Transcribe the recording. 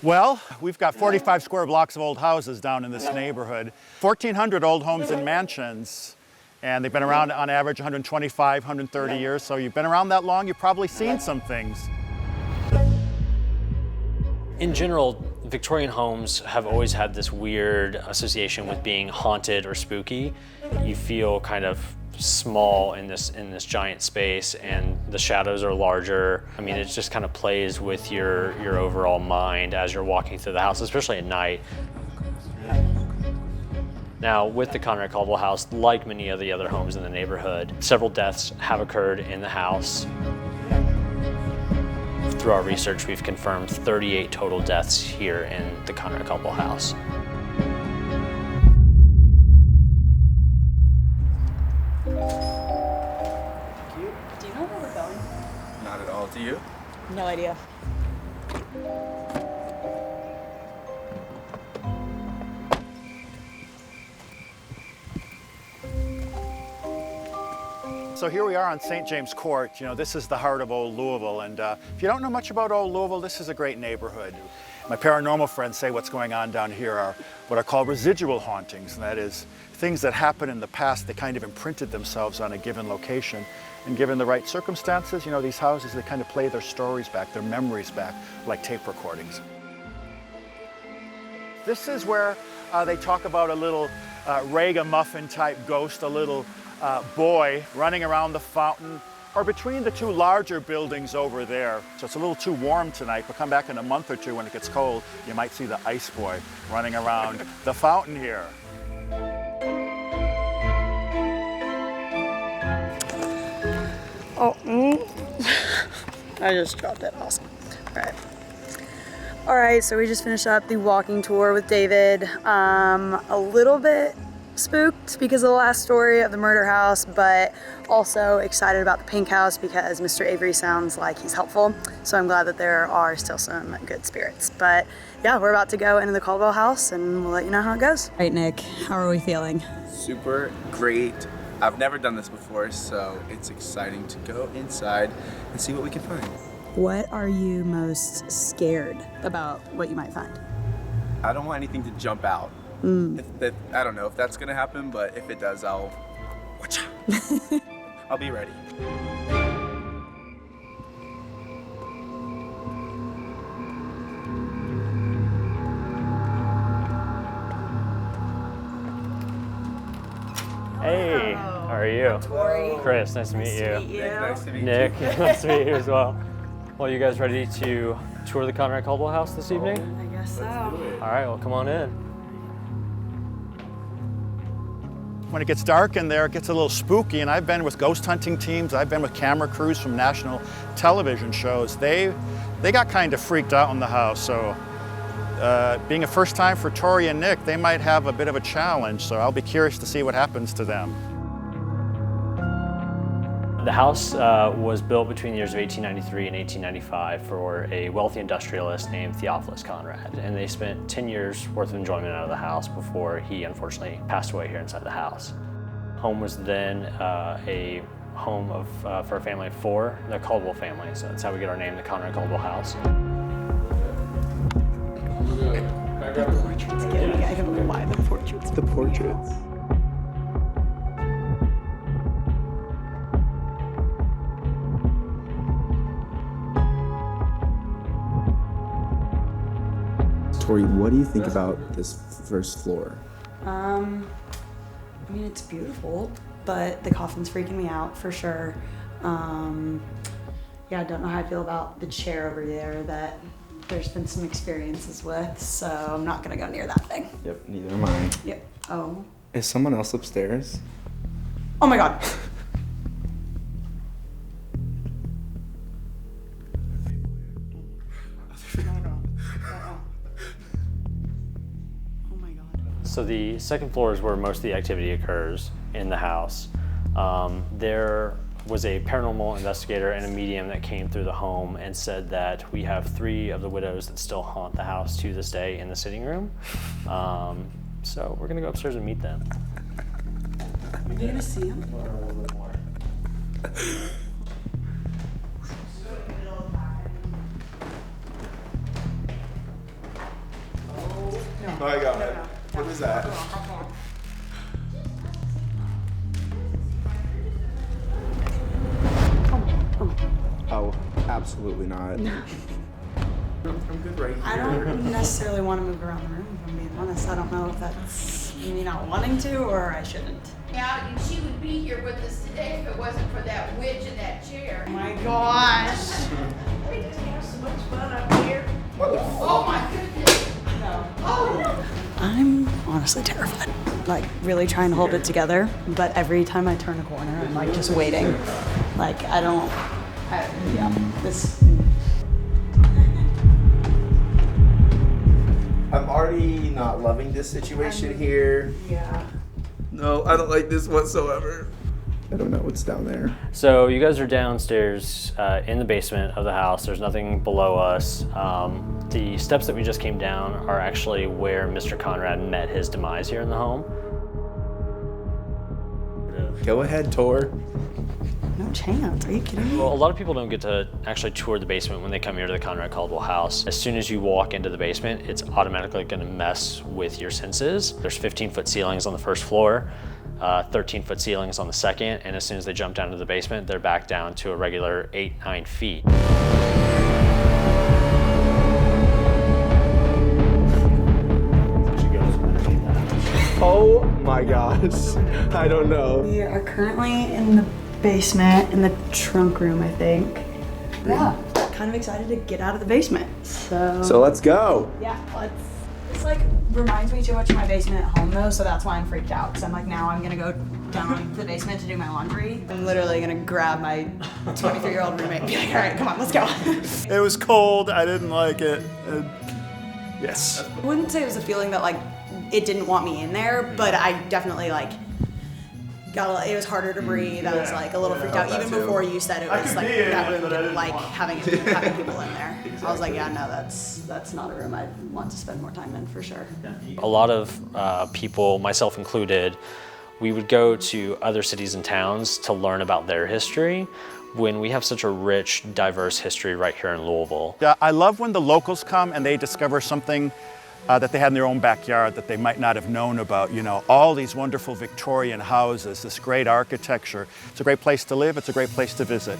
Well, we've got 45 square blocks of old houses down in this neighborhood. 1,400 old homes and mansions, and they've been around on average 125, 130 years. So you've been around that long, you've probably seen some things. In general, Victorian homes have always had this weird association with being haunted or spooky. You feel kind of small in this giant space, and the shadows are larger. I mean, it just kind of plays with your overall mind as you're walking through the house, especially at night. Now, with the Conrad-Caldwell House, like many of the other homes in the neighborhood, several deaths have occurred in the house. Through our research, we've confirmed 38 total deaths here in the Conrad-Caldwell House. Do you know where we're going? Not at all. Do you? No idea. So here we are on St. James Court. You know, this is the heart of old Louisville, and if you don't know much about old Louisville, this is a great neighborhood. My paranormal friends say what's going on down here are what are called residual hauntings, and that is things that happened in the past that kind of imprinted themselves on a given location. And given the right circumstances, you know, these houses, they kind of play their stories back, their memories back, like tape recordings. This is where they talk about a little ragamuffin type ghost, a little boy running around the fountain, or between the two larger buildings over there. So it's a little too warm tonight, but come back in a month or two when it gets cold, you might see the ice boy running around the fountain here. Oh, I just dropped it. Awesome. All right. All right, so we just finished up the walking tour with David. A little bit spooked because of the last story of the murder house, but also excited about the pink house because Mr. Avery sounds like he's helpful. So I'm glad that there are still some good spirits. But yeah, we're about to go into the Caldwell house and we'll let you know how it goes. All right, Nick, how are we feeling? Super great. I've never done this before, so it's exciting to go inside and see what we can find. What are you most scared about what you might find? I don't want anything to jump out. I don't know if that's gonna happen, but if it does, I'll be ready. Hey, how are you? Tori. Chris, nice to meet you. Nice to meet Nick, nice to meet you as well. Well, you guys ready to tour the Conrad-Caldwell House this evening? I guess so. All right, well, come on in. When it gets dark in there, it gets a little spooky, and I've been with ghost hunting teams, I've been with camera crews from national television shows. They got kind of freaked out in the house, so being a first time for Tori and Nick, they might have a bit of a challenge, so I'll be curious to see what happens to them. The house was built between the years of 1893 and 1895 for a wealthy industrialist named Theophilus Conrad, and they spent 10 years worth of enjoyment out of the house before he unfortunately passed away here inside the house. Home was then a home for a family of 4, the Caldwell family, so that's how we get our name, the Conrad-Caldwell House. The portraits. I don't know why the portraits. The portraits. Tori, what do you think about this first floor? I mean, it's beautiful, but the coffin's freaking me out for sure. Yeah, I don't know how I feel about the chair over there that there's been some experiences with, so I'm not gonna go near that thing. Yep, neither am I. Yep. Oh. Is someone else upstairs? Oh my God. So the second floor is where most of the activity occurs in the house. There was a paranormal investigator and a medium that came through the home and said that we have 3 of the widows that still haunt the house to this day in the sitting room. So we're gonna go upstairs and meet them. Are you gonna see him? Absolutely not. I'm good right here. I don't necessarily want to move around the room, if I'm being honest. I don't know if that's me not wanting to or I shouldn't. Yeah, and she would be here with us today if it wasn't for that witch in that chair. Oh my gosh. We just have so much fun up here. Oh my goodness. No. Oh. I'm honestly terrified. Like really trying to hold it together, but every time I turn a corner, I'm like just waiting. Like this. I'm already not loving this situation here. Yeah. No, I don't like this whatsoever. I don't know what's down there. So you guys are downstairs in the basement of the house. There's nothing below us. The steps that we just came down are actually where Mr. Conrad met his demise here in the home. Go ahead, Tor. No chance. Are you kidding me? Well, a lot of people don't get to actually tour the basement when they come here to the Conrad-Caldwell House. As soon as you walk into the basement, it's automatically going to mess with your senses. There's 15-foot ceilings on the first floor, 13-foot ceilings on the second, and as soon as they jump down to the basement, they're back down to a regular 8-9 feet. Oh my gosh. I don't know. We are currently in the basement, in the trunk room, I think. Yeah, kind of excited to get out of the basement. So let's go. Yeah, it's like reminds me too much of my basement at home though, so that's why I'm freaked out. Because I'm like, now I'm gonna go down to the basement to do my laundry. I'm literally gonna grab my 23-year-old roommate and be like, all right, come on, let's go. It was cold, I didn't like it. Yes. I wouldn't say it was a feeling that like it didn't want me in there, but I definitely like it was harder to breathe. I was like a little freaked out even before you said it was like that room didn't like having people in there. I was like, yeah, no, that's not a room I'd want to spend more time in for sure. A lot of people, myself included, we would go to other cities and towns to learn about their history when we have such a rich, diverse history right here in Louisville. I love when the locals come and they discover something that they had in their own backyard that they might not have known about. You know, all these wonderful Victorian houses, this great architecture. It's a great place to live, it's a great place to visit.